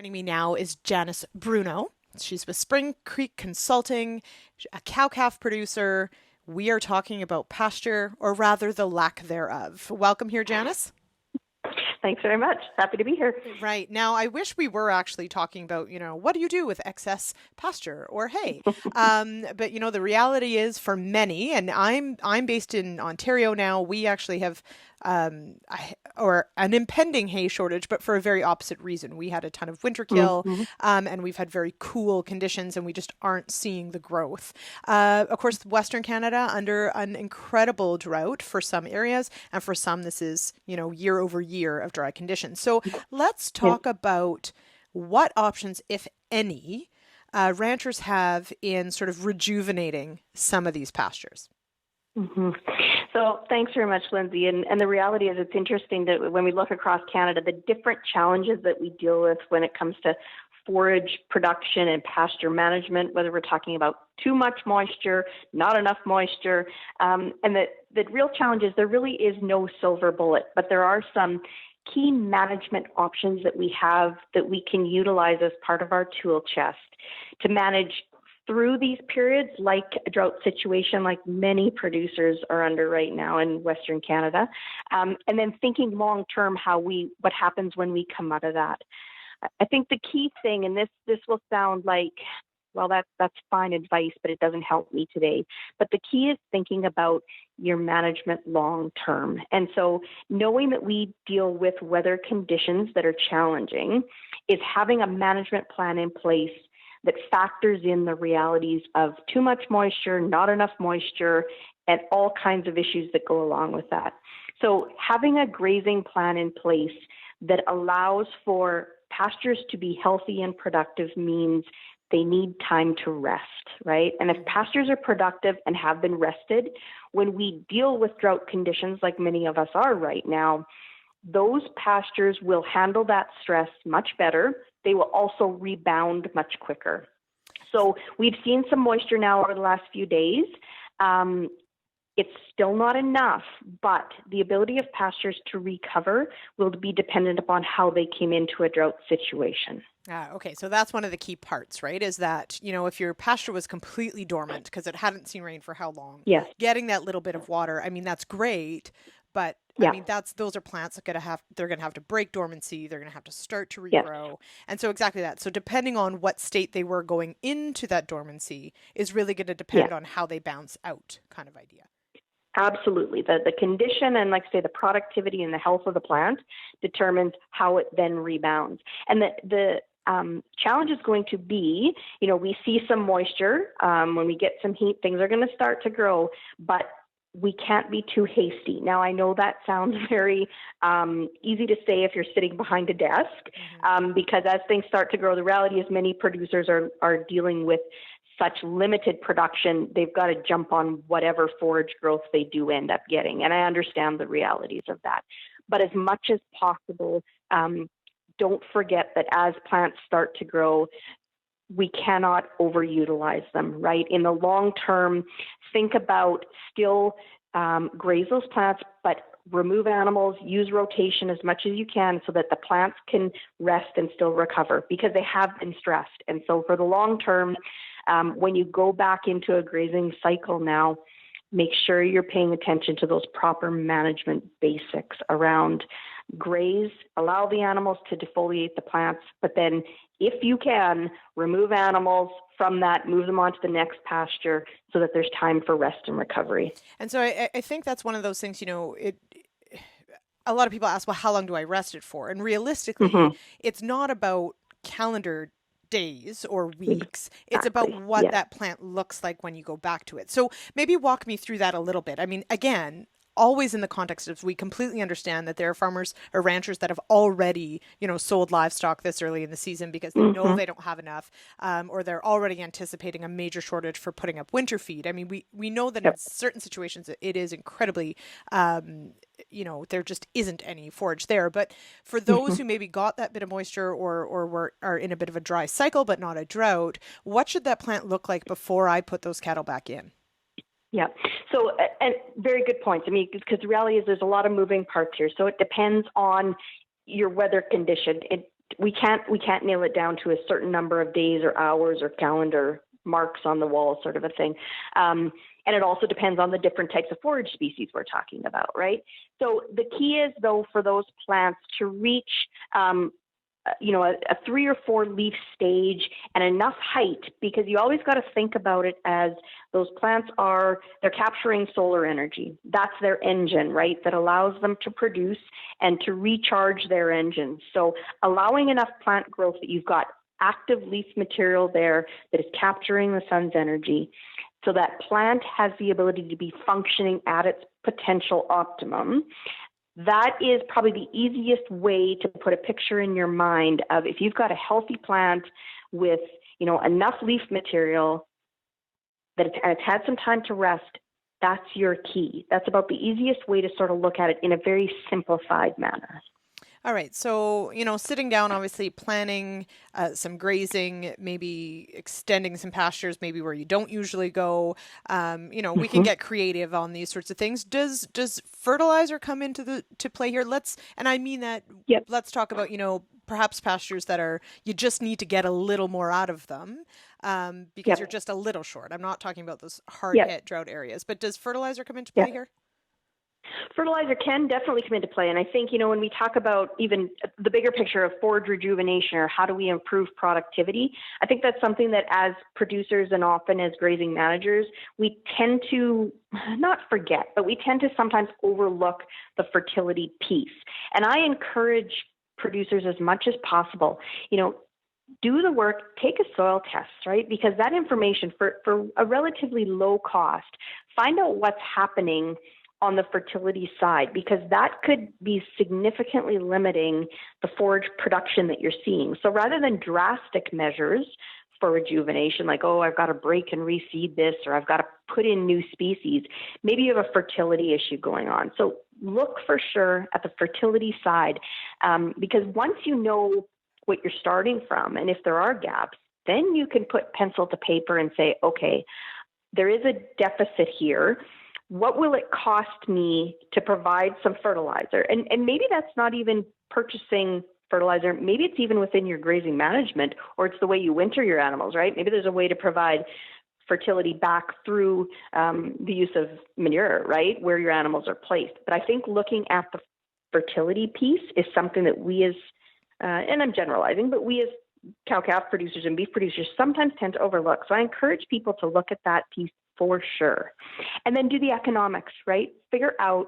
Joining me now is Janice Bruynooghe. She's with Spring Creek Consulting, a cow-calf producer. We are talking about pasture, or rather the lack thereof. Welcome here, Janice. Thanks very much. Happy to be here. Right. Now, I wish we were actually talking about, what do you do with excess pasture or hay? But, the reality is for many, and I'm based in Ontario now, we actually have an impending hay shortage, but for a very opposite reason. We had a ton of winter kill, Mm-hmm. and we've had very cool conditions, and we just aren't seeing the growth. Of course, Western Canada under an incredible drought for some areas, and for some, this is, year over year of dry conditions. So let's Yeah. talk about what options, if any, ranchers have in sort of rejuvenating some of these pastures. hmm So thanks very much, Lindsay. And the reality is it's interesting that when we look across Canada, the different challenges that we deal with when it comes to forage production and pasture management, whether we're talking about too much moisture, not enough moisture, and the real challenge is there really is no silver bullet, but there are some key management options that we have that we can utilize as part of our tool chest to manage through these periods, like a drought situation like many producers are under right now in Western Canada, and then thinking long term what happens when we come out of that. I think the key thing, and this will sound like, well, that's fine advice, but it doesn't help me today. But the key is thinking about your management long term. And so knowing that we deal with weather conditions that are challenging is having a management plan in place that factors in the realities of too much moisture, not enough moisture, and all kinds of issues that go along with that. So having a grazing plan in place that allows for pastures to be healthy and productive means they need time to rest, right? And if pastures are productive and have been rested, when we deal with drought conditions like many of us are right now, those pastures will handle that stress much better. They will also rebound much quicker. So we've seen some moisture now over the last few days. It's still not enough, but the ability of pastures to recover will be dependent upon how they came into a drought situation. Okay, so that's one of the key parts, right? Is that, if your pasture was completely dormant because it hadn't seen rain for how long, Yes. getting that little bit of water, that's great, but Yeah. those are plants that they're gonna have to break dormancy, they're gonna have to start to Yes. regrow. And so exactly that. So depending on what state they were going into that dormancy is really gonna depend Yes. on how they bounce out, kind of idea. Absolutely. The condition and, like say, the productivity and the health of the plant determines how it then rebounds. And the challenge is going to be, we see some moisture. When we get some heat, things are going to start to grow, but we can't be too hasty. Now, I know that sounds very easy to say if you're sitting behind a desk, because as things start to grow, the reality is many producers are dealing with such limited production, they've got to jump on whatever forage growth they do end up getting. And I understand the realities of that. But as much as possible, don't forget that as plants start to grow, we cannot overutilize them, right? In the long term, think about still graze those plants, but remove animals, use rotation as much as you can so that the plants can rest and still recover because they have been stressed. And so for the long term, when you go back into a grazing cycle now, make sure you're paying attention to those proper management basics around graze, allow the animals to defoliate the plants, but then if you can, remove animals from that, move them on to the next pasture so that there's time for rest and recovery. And so I think that's one of those things, a lot of people ask, well, how long do I rest it for? And realistically, it's not about calendar days or weeks. It's about what that plant looks like when you go back to it. So maybe walk me through that a little bit. Again, always in the context of we completely understand that there are farmers or ranchers that have already, sold livestock this early in the season because they know they don't have enough, or they're already anticipating a major shortage for putting up winter feed. We know that in certain situations it is incredibly, there just isn't any forage there. But for those who maybe got that bit of moisture or are in a bit of a dry cycle but not a drought, what should that plant look like before I put those cattle back in? Yeah. So, and very good points. Because the reality is there's a lot of moving parts here. So it depends on your weather condition. It we can't nail it down to a certain number of days or hours or calendar marks on the wall, sort of a thing. And it also depends on the different types of forage species we're talking about, right? So the key is, though, for those plants to reach, a 3 or 4 leaf stage and enough height, because you always got to think about it as those plants they're capturing solar energy. That's their engine, right? That allows them to produce and to recharge their engines. So allowing enough plant growth that you've got active leaf material there that is capturing the sun's energy, so that plant has the ability to be functioning at its potential optimum. That is probably the easiest way to put a picture in your mind of, if you've got a healthy plant with, enough leaf material that it's had some time to rest, that's your key. That's about the easiest way to sort of look at it in a very simplified manner. All right. So, sitting down, obviously planning some grazing, maybe extending some pastures, maybe where you don't usually go. We can get creative on these sorts of things. Does fertilizer come into to play here? And I mean that, Yep. let's talk about, perhaps pastures that you just need to get a little more out of them because you're just a little short. I'm not talking about those hard hit drought areas, but does fertilizer come into play here? Fertilizer can definitely come into play. And I think, when we talk about even the bigger picture of forage rejuvenation, or how do we improve productivity, I think that's something that as producers and often as grazing managers, we tend to not forget, but we tend to sometimes overlook the fertility piece. And I encourage producers as much as possible, do the work, take a soil test, right? Because that information for a relatively low cost, find out what's happening on the fertility side, because that could be significantly limiting the forage production that you're seeing. So rather than drastic measures for rejuvenation, like, I've got to break and reseed this, or I've got to put in new species, maybe you have a fertility issue going on. So look for sure at the fertility side, because once you know what you're starting from, and if there are gaps, then you can put pencil to paper and say, okay, there is a deficit here. What will it cost me to provide some fertilizer? And maybe that's not even purchasing fertilizer. Maybe it's even within your grazing management, or it's the way you winter your animals, right? Maybe there's a way to provide fertility back through the use of manure, right, where your animals are placed. But I think looking at the fertility piece is something that we as, and I'm generalizing, but we as cow-calf producers and beef producers sometimes tend to overlook. So I encourage people to look at that piece for sure. And then do the economics, right? Figure out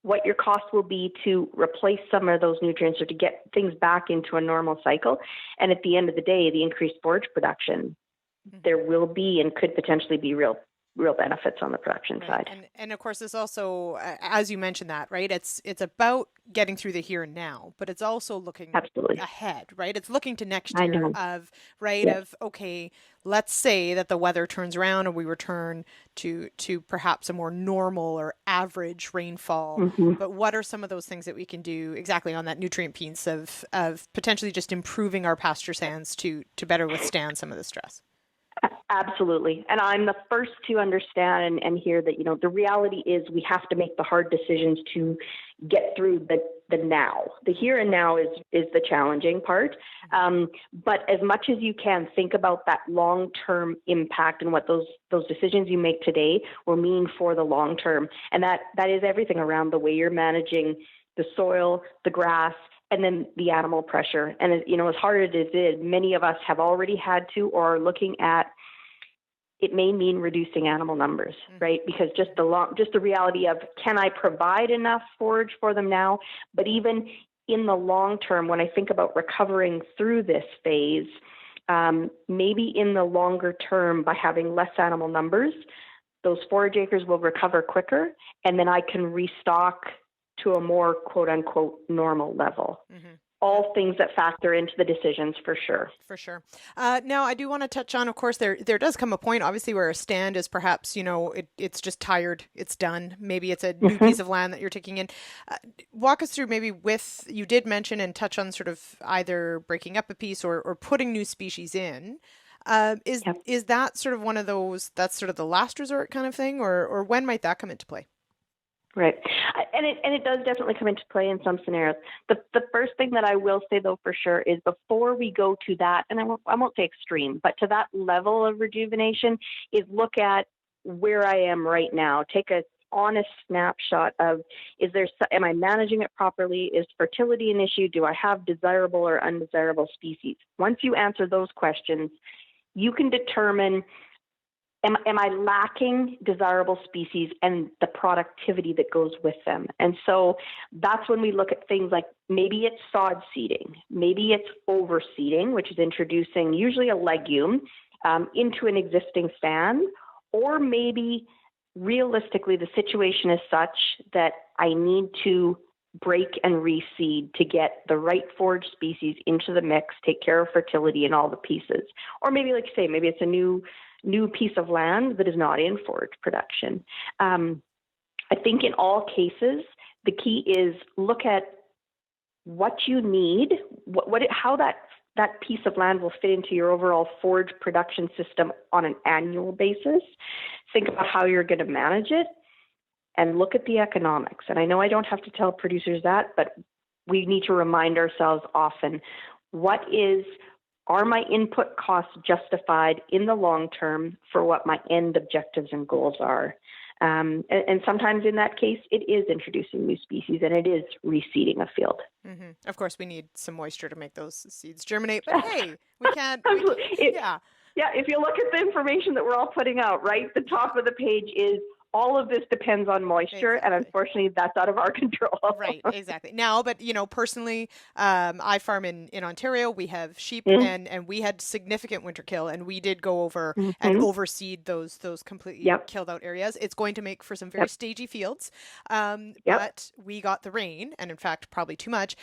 what your cost will be to replace some of those nutrients or to get things back into a normal cycle. And at the end of the day, the increased forage production, there will be and could potentially be real benefits on the production side. And of course, it's also, as you mentioned that, right? It's about getting through the here and now, but it's also looking ahead, right? It's looking to next year of, okay, let's say that the weather turns around and we return to perhaps a more normal or average rainfall. But what are some of those things that we can do exactly on that nutrient piece of potentially just improving our pasture sands to better withstand some of the stress? Absolutely. And I'm the first to understand and hear that, the reality is we have to make the hard decisions to get through the now. The here and now is the challenging part. But as much as you can, think about that long-term impact and what those decisions you make today will mean for the long term. And that is everything around the way you're managing the soil, the grass, and then the animal pressure. And, as hard as it is, many of us have already had to or are looking at, it may mean reducing animal numbers, right? Because just the reality of, can I provide enough forage for them now? But even in the long term, when I think about recovering through this phase, maybe in the longer term, by having less animal numbers, those forage acres will recover quicker, and then I can restock to a more quote unquote normal level. All things that factor into the decisions for sure. For sure. Now, I do want to touch on, of course, there does come a point, obviously, where a stand is perhaps, it's just tired, it's done. Maybe it's a new piece of land that you're taking in. Walk us through maybe you did mention and touch on sort of either breaking up a piece or putting new species in. Is that sort of one of those, that's sort of the last resort kind of thing, or when might that come into play? Right. And it does definitely come into play in some scenarios. The first thing that I will say, though, for sure, is before we go to that, and I won't say extreme, but to that level of rejuvenation, is look at where I am right now. Take a honest snapshot of, am I managing it properly? Is fertility an issue? Do I have desirable or undesirable species? Once you answer those questions, you can determine, am I lacking desirable species and the productivity that goes with them? And so that's when we look at things like, maybe it's sod seeding, maybe it's overseeding, which is introducing usually a legume into an existing stand, or maybe realistically the situation is such that I need to break and reseed to get the right forage species into the mix, take care of fertility and all the pieces. Or maybe, like you say, maybe it's a new piece of land that is not in forage production. I think in all cases, the key is look at what you need, how that piece of land will fit into your overall forage production system on an annual basis. Think about how you're going to manage it and look at the economics. And I know I don't have to tell producers that, but we need to remind ourselves often, are my input costs justified in the long term for what my end objectives and goals are? And sometimes in that case, it is introducing new species and it is reseeding a field. Mm-hmm. Of course, we need some moisture to make those seeds germinate, but hey, we can't. Yeah, if you look at the information that we're all putting out, right, the top of the page is, all of this depends on moisture, exactly. And unfortunately, that's out of our control. Right, exactly. Now, but personally, I farm in Ontario. We have sheep, and we had significant winter kill, and we did go over and overseed those completely killed out areas. It's going to make for some very stagey fields, but we got the rain, and in fact, probably too much.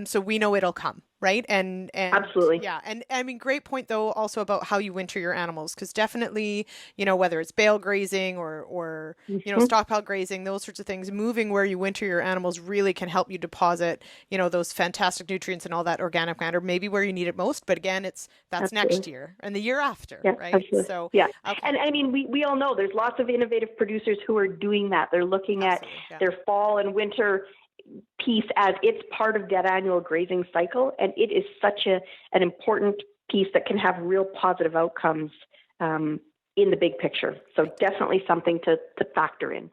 So we know it'll come. Right. And absolutely. Yeah. And I mean, great point, though, also about how you winter your animals, because definitely, whether it's bale grazing or stockpile grazing, those sorts of things, moving where you winter your animals really can help you deposit, those fantastic nutrients and all that organic matter, maybe where you need it most. But again, that's absolutely. Next year and the year after. Yeah, right. Absolutely. So, yeah. Okay. And I mean, we all know there's lots of innovative producers who are doing that. They're looking absolutely. At their fall and winter piece as it's part of that annual grazing cycle, and it is such an important piece that can have real positive outcomes in the big picture. So definitely something to factor in.